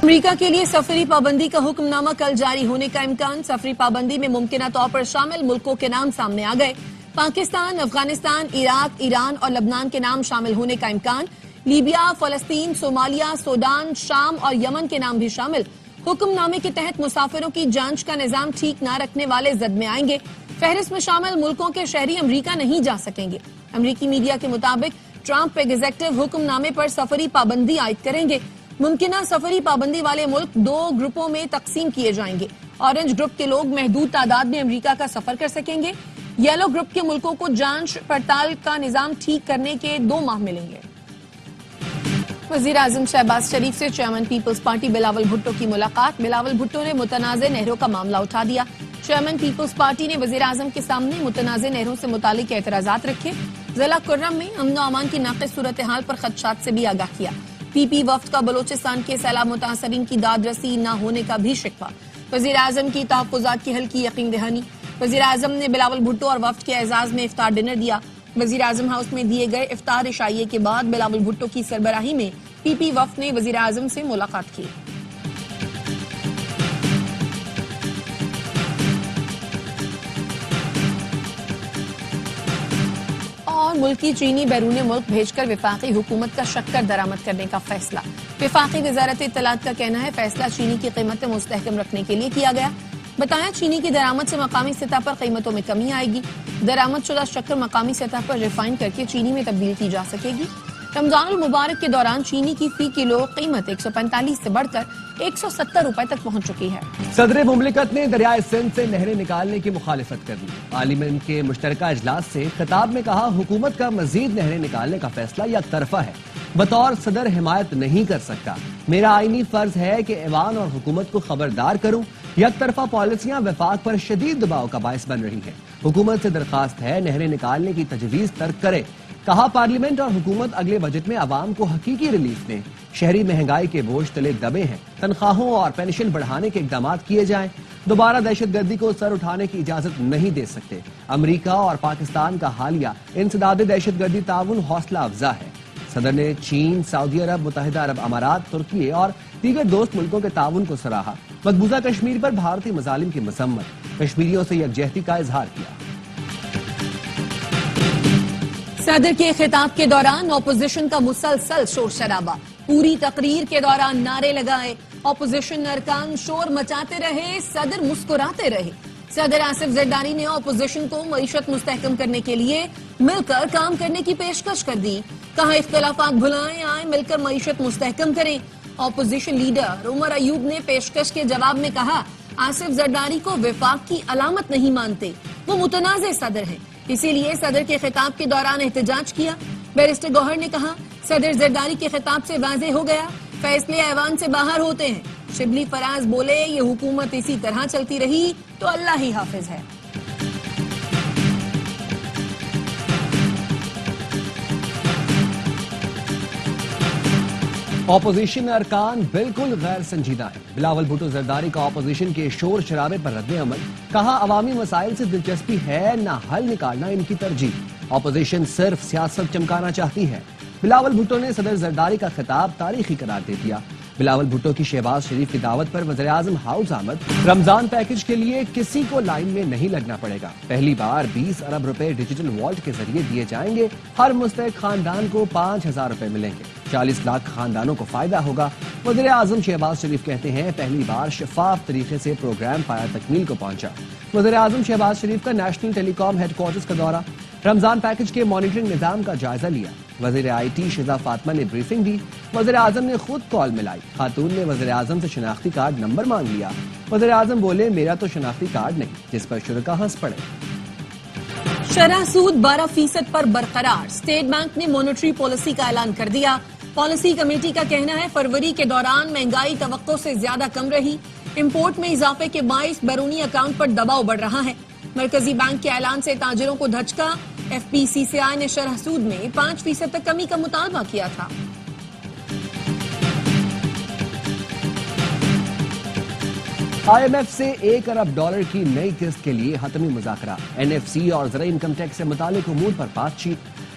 امریکہ کے لیے سفری پابندی کا حکم نامہ کل جاری ہونے کا امکان. سفری پابندی میں ممکنہ طور پر شامل ملکوں کے نام سامنے آ گئے. پاکستان، افغانستان، عراق، ایران اور لبنان کے نام شامل ہونے کا امکان. لیبیا، فلسطین، صومالیہ، سوڈان، شام اور یمن کے نام بھی شامل. حکم نامے کے تحت مسافروں کی جانچ کا نظام ٹھیک نہ رکھنے والے زد میں آئیں گے. فہرست میں شامل ملکوں کے شہری امریکہ نہیں جا سکیں گے. امریکی میڈیا کے مطابق ٹرمپ ایگزیکٹو حکم نامے پر سفری پابندی عائد کریں گے. ممکنہ سفری پابندی والے ملک 2 گروپوں میں تقسیم کیے جائیں گے. اورنج گروپ کے لوگ محدود تعداد میں امریکہ کا سفر کر سکیں گے. یلو گروپ کے ملکوں کو جانچ پڑتال کا نظام ٹھیک کرنے کے 2 ماہ ملیں گے. وزیر اعظم شہباز شریف سے چیئرمین پیپلز پارٹی بلاول بھٹو کی ملاقات. بلاول بھٹو نے متنازع نہروں کا معاملہ اٹھا دیا. چیئرمین پیپلز پارٹی نے وزیر اعظم کے سامنے متنازع نہروں سے متعلق اعتراضات رکھے. ضلع کرم میں امن و امان کی ناقص صورتحال پر خدشات سے بھی آگاہ کیا. پی پی وفد کا بلوچستان کے سیلاب متاثرین کی داد رسی نہ ہونے کا بھی شکوہ. وزیر اعظم کی تحفظات کی حل کی یقین دہانی. وزیر اعظم نے بلاول بھٹو اور وفد کے اعزاز میں افطار ڈنر دیا. وزیر اعظم ہاؤس میں دیے گئے افطار عشائیے کے بعد بلاول بھٹو کی سربراہی میں پی پی وفد نے وزیر اعظم سے ملاقات کی. اور ملکی چینی بیرون ملک بھیج کر وفاقی حکومت کا شکر درآمد کرنے کا فیصلہ. وفاقی وزارت اطلاعات کا کہنا ہے فیصلہ چینی کی قیمتیں مستحکم رکھنے کے لیے کیا گیا. بتایا چینی کی درآمد سے مقامی سطح پر قیمتوں میں کمی آئے گی. درآمد شدہ شکر مقامی سطح پر ریفائن کر کے چینی میں تبدیل کی جا سکے گی. رمضان المبارک کے دوران چینی کی فی کلو قیمت 145 سے بڑھ کر 170 روپے تک پہنچ چکی ہے. صدر مملکت نے دریائے سندھ سے نہریں نکالنے کی مخالفت کر دی. پارلیمنٹ کے مشترکہ اجلاس سے خطاب میں کہا حکومت کا مزید نہریں نکالنے کا فیصلہ یک طرفہ ہے. بطور صدر حمایت نہیں کر سکتا. میرا آئینی فرض ہے کہ ایوان اور حکومت کو خبردار کروں. یک طرفہ پالیسیاں وفاق پر شدید دباؤ کا باعث بن رہی ہیں. حکومت سے درخواست ہے نہریں نکالنے کی تجویز ترک کرے. کہا پارلیمنٹ اور حکومت اگلے بجٹ میں عوام کو حقیقی ریلیف دیں. شہری مہنگائی کے بوجھ تلے دبے ہیں. تنخواہوں اور پینشن بڑھانے کے اقدامات کیے جائیں. دوبارہ دہشت گردی کو سر اٹھانے کی اجازت نہیں دے سکتے. امریکہ اور پاکستان کا حالیہ انسداد دہشت گردی تعاون حوصلہ افزا ہے. صدر نے چین، سعودی عرب، متحدہ عرب امارات، ترکی اور دیگر دوست ملکوں کے تعاون کو سراہا. مقبوضہ کشمیر پر بھارتی مظالم کی مذمت. کشمیریوں سے یکجہتی کا اظہار کیا. صدر کے خطاب کے دوران اپوزیشن کا مسلسل شور شرابہ. پوری تقریر کے دوران نعرے لگائے. اپوزیشن ارکان شور مچاتے رہے، صدر مسکراتے رہے. صدر آصف زرداری نے اپوزیشن کو معیشت مستحکم کرنے کے لیے مل کر کام کرنے کی پیشکش کر دی. کہا اختلافات بھلائیں، آئیں مل کر معیشت مستحکم کریں. اپوزیشن لیڈر عمر ایوب نے پیشکش کے جواب میں کہا آصف زرداری کو وفاق کی علامت نہیں مانتے، وہ متنازع صدر ہیں، اسی لیے صدر کے خطاب کے دوران احتجاج کیا. بیرسٹر گوہر نے کہا صدر زرداری کے خطاب سے واضح ہو گیا فیصلے ایوان سے باہر ہوتے ہیں. شبلی فراز بولے یہ حکومت اسی طرح چلتی رہی تو اللہ ہی حافظ ہے. اپوزیشن ارکان بالکل غیر سنجیدہ ہیں. بلاول بھٹو زرداری کا اپوزیشن کے شور شرابے پر رد عمل. کہا عوامی مسائل سے دلچسپی ہے نہ حل نکالنا ان کی ترجیح. اپوزیشن صرف سیاست چمکانا چاہتی ہے. بلاول بھٹو نے صدر زرداری کا خطاب تاریخی قرار دے دیا. بلاول بھٹو کی شہباز شریف کی دعوت پر وزیر اعظم ہاؤس آمد. رمضان پیکج کے لیے کسی کو لائن میں نہیں لگنا پڑے گا. پہلی بار 20 ارب روپے ڈیجیٹل والٹ کے ذریعے دیے جائیں گے. ہر مستحق خاندان کو 5,000 روپے ملیں گے. 40 لاکھ خاندانوں کو فائدہ ہوگا. وزیر اعظم شہباز شریف کہتے ہیں پہلی بار شفاف طریقے سے پروگرام پایا تکمیل کو پہنچا. وزیر اعظم شہباز شریف کا نیشنل ٹیلی کام ہیڈ کوارٹرز کا دورہ. رمضان پیکج کے مانیٹرنگ نظام کا جائزہ لیا. وزیر آئی ٹی شہزاد فاطمہ نے بریفنگ دی. وزیر اعظم نے خود کال ملائی. خاتون نے وزیر اعظم سے شناختی کارڈ نمبر مانگ لیا. وزیر اعظم بولے میرا تو شناختی کارڈ نہیں، جس پر شرکا ہنس پڑے. شرح سود 12% پر برقرار. اسٹیٹ بینک نے مانیٹری پالیسی کا اعلان کر دیا. پالیسی کمیٹی کا کہنا ہے فروری کے دوران مہنگائی توقع سے زیادہ کم رہی. امپورٹ میں اضافے کے باعث بیرونی اکاؤنٹ پر دباؤ بڑھ رہا ہے. مرکزی بینک کے اعلان سے تاجروں کو دھچکا. ایف پی سی سی آئی نے شرح سود میں 5% تک کمی کا مطالبہ کیا تھا. آئی ایم ایف سے $1 ارب کی نئی قسط کے لیے حتمی مذاکرہ. این ایف سی اور زرعی انکم ٹیکس سے متعلق امور پر بات چیت.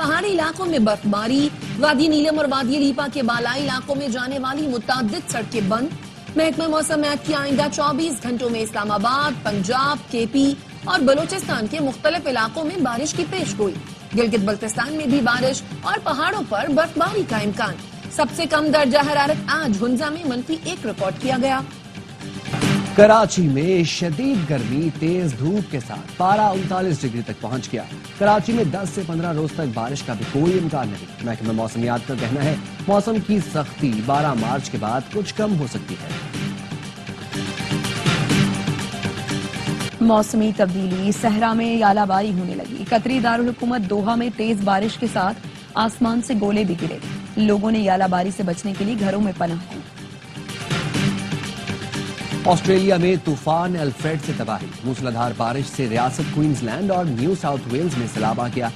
پہاڑی علاقوں میں برفباری، وادی نیلم اور وادی لیپا کے بالائی علاقوں میں جانے والی متعدد سڑکیں بند۔ محکمہ موسمیات کی آئندہ 24 گھنٹوں میں اسلام آباد، پنجاب، کے پی اور بلوچستان کے مختلف علاقوں میں بارش کی پیش گوئی۔ گلگت بلتستان میں بھی بارش اور پہاڑوں پر برفباری کا امکان۔ سب سے کم درجہ حرارت آج ہنزا میں -1 ریکارڈ کیا گیا۔ کراچی میں شدید گرمی تیز دھوپ کے ساتھ پارہ 39 ڈگری تک پہنچ گیا۔ کراچی میں 10 سے 15 روز تک بارش کا بھی کوئی امکان نہیں۔ محکمہ موسمیات کا کہنا ہے موسم کی سختی 12 مارچ کے بعد کچھ کم ہو سکتی ہے۔ موسمی تبدیلی، صحرا میں یالہ باری ہونے لگی۔ قطری دارالحکومت دوحہ میں تیز بارش کے ساتھ آسمان سے گولے بھی گرے۔ لوگوں نے یالہ باری سے بچنے کے لیے گھروں میں پناہ لی۔ آسٹریلیا میں طوفان الفریڈ سے تباہی، موسلادھار بارش سے ریاست کوئنز لینڈ اور نیو ساؤتھ ویلز میں سیلاب آ گیا۔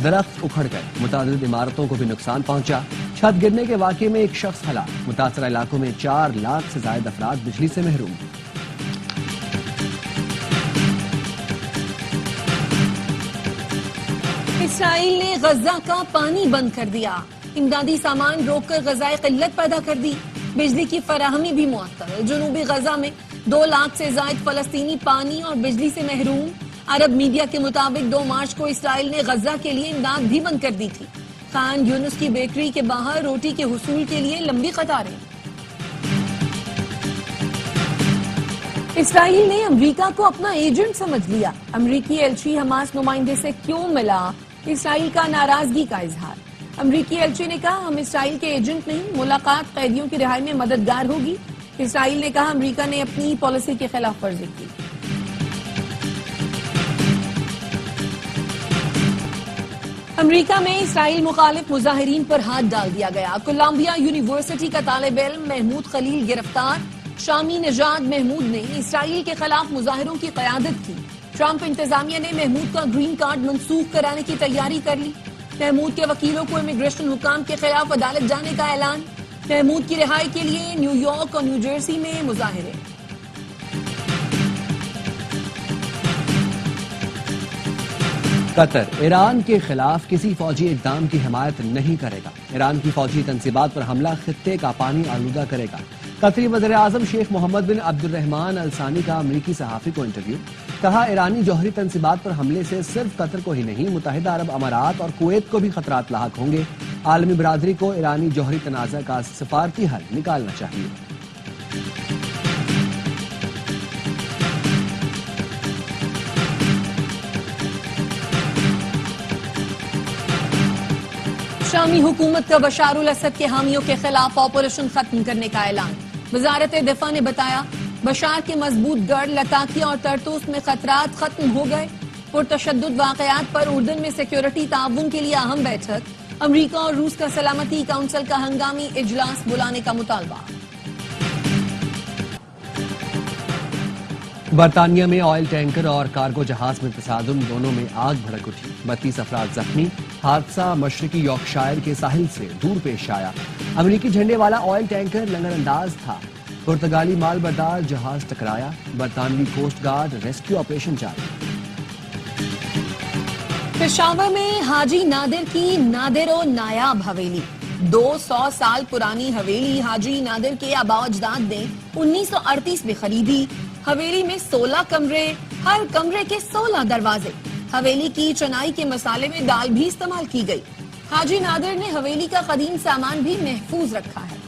درخت اکھڑ گئے، متعدد عمارتوں کو بھی نقصان پہنچا۔ چھت گرنے کے واقعے میں ایک شخص ہلاک، متاثرہ علاقوں میں 4 لاکھ سے زائد افراد بجلی سے محروم۔ اسرائیل نے غزہ کا پانی بند کر دیا، امدادی سامان روک کر غذائی قلت پیدا کر دی، بجلی کی فراہمی بھی معطل۔ جنوبی غزہ میں 2 لاکھ سے زائد فلسطینی پانی اور بجلی سے محروم۔ عرب میڈیا کے مطابق 2 مارچ کو اسرائیل نے غزہ کے لیے امداد بھی بند کر دی تھی۔ خان یونس کی بیکری کے باہر روٹی کے حصول کے لیے لمبی قطاریں۔ اسرائیل نے امریکہ کو اپنا ایجنٹ سمجھ لیا، امریکی ایلچی حماس نمائندے سے کیوں ملا؟ اسرائیل کا ناراضگی کا اظہار۔ امریکی ایلچی نے کہا ہم اسرائیل کے ایجنٹ نہیں، ملاقات قیدیوں کی رہائی میں مددگار ہوگی۔ اسرائیل نے کہا امریکہ نے اپنی پالیسی کی خلاف ورزی کی۔ امریکہ میں اسرائیل مخالف مظاہرین پر ہاتھ ڈال دیا گیا۔ کولمبیا یونیورسٹی کا طالب علم محمود خلیل گرفتار۔ شامی نژاد محمود نے اسرائیل کے خلاف مظاہروں کی قیادت کی۔ ٹرمپ انتظامیہ نے محمود کا گرین کارڈ منسوخ کرانے کی تیاری کر لی۔ محمود کے وکیلوں کو امیگریشن حکام کے خلاف عدالت جانے کا اعلان۔ محمود کی رہائی کے لیے نیو یارک اور نیو جرسی میں مظاہرے۔ قطر ایران کے خلاف کسی فوجی اقدام کی حمایت نہیں کرے گا۔ ایران کی فوجی تنصیبات پر حملہ خطے کا پانی آلودہ کرے گا۔ قطری وزیر اعظم شیخ محمد بن عبد الرحمن الثانی کا امریکی صحافی کو انٹرویو۔ کہا ایرانی جوہری تنصیبات پر حملے سے صرف قطر کو ہی نہیں، متحدہ عرب امارات اور کویت کو بھی خطرات لاحق ہوں گے۔ عالمی برادری کو ایرانی جوہری تنازع کا سفارتی حل نکالنا چاہیے۔ شامی حکومت کا بشار الاسد کے حامیوں کے خلاف آپریشن ختم کرنے کا اعلان۔ وزارت دفاع نے بتایا بشار کے مضبوط گڑھ لتاکیہ اور ترتوس میں خطرات ختم ہو گئے۔ پرتشدد واقعات پر اردن میں سیکیورٹی تعاون کے لیے اہم بیٹھک۔ امریکہ اور روس کا سلامتی کونسل کا ہنگامی اجلاس بلانے کا مطالبہ۔ برطانیہ میں آئل ٹینکر اور کارگو جہاز میں تصادم، دونوں میں آگ بھڑک اٹھی، 32 افراد زخمی۔ حادثہ مشرقی یارکشائر کے ساحل سے دور پیش آیا۔ امریکی جھنڈے والا آئل ٹینکر لنگر انداز تھا، پرتگالی مال بردار جہاز ٹکرایا۔ برطانوی کوسٹ گارڈ ریسکیو آپریشن جاری۔ پشاور میں حاجی نادر کی نادر و نایاب حویلی، 200 سال پرانی حویلی حاجی نادر کے آباء و اجداد نے 1938 میں خریدی۔ حویلی میں 16 کمرے، ہر کمرے کے 16 دروازے۔ حویلی کی چنائی کے مسالے میں دال بھی استعمال کی گئی۔ حاجی نادر نے حویلی کا قدیم سامان بھی محفوظ رکھا ہے۔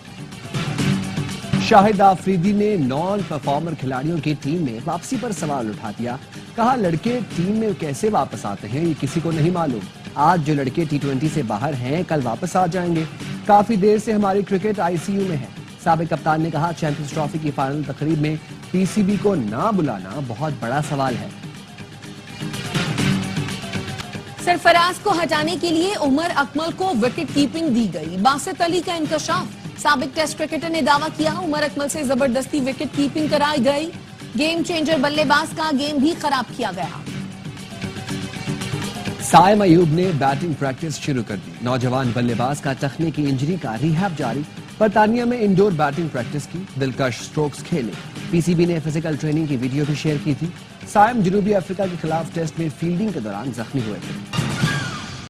شاہد آفریدی نے نان پرفارمر کھلاڑیوں کی ٹیم میں واپسی پر سوال اٹھا دیا۔ کہا لڑکے ٹیم میں کیسے واپس آتے ہیں یہ کسی کو نہیں معلوم۔ آج جو لڑکے T20 سے باہر ہیں کل واپس آ جائیں گے۔ کافی دیر سے ہماری کرکٹ ICU میں ہے۔ سابق کپتان نے کہا چیمپئنز ٹرافی کی فائنل تقریب میں PCB کو نہ بلانا بہت بڑا سوال ہے۔ سرفراز کو ہٹانے کے لیے عمر اکمل کو وکٹ کیپنگ دی گئی۔ باسط علی کا انکشاف، سابق ٹیسٹ کرکٹر نے دعویٰ کیا عمر اکمل سے زبردستی وکٹ کیپنگ کرائی گئی۔ گیم چینجر بلے باز کا گیم بھی خراب کیا گیا۔ سائم ایوب نے بیٹنگ پریکٹس شروع کر دی۔ نوجوان بلے باز کا تخنیکی انجری کا ریہیب جاری۔ برطانیہ میں انڈور بیٹنگ پریکٹس کی، دلکش سٹروکس کھیلے۔ PCB نے فزیکل ٹریننگ کی ویڈیو بھی شیئر کی تھی۔ سائم جنوبی افریقہ کے خلاف ٹیسٹ میں فیلڈنگ کے دوران زخمی ہوئے تھے۔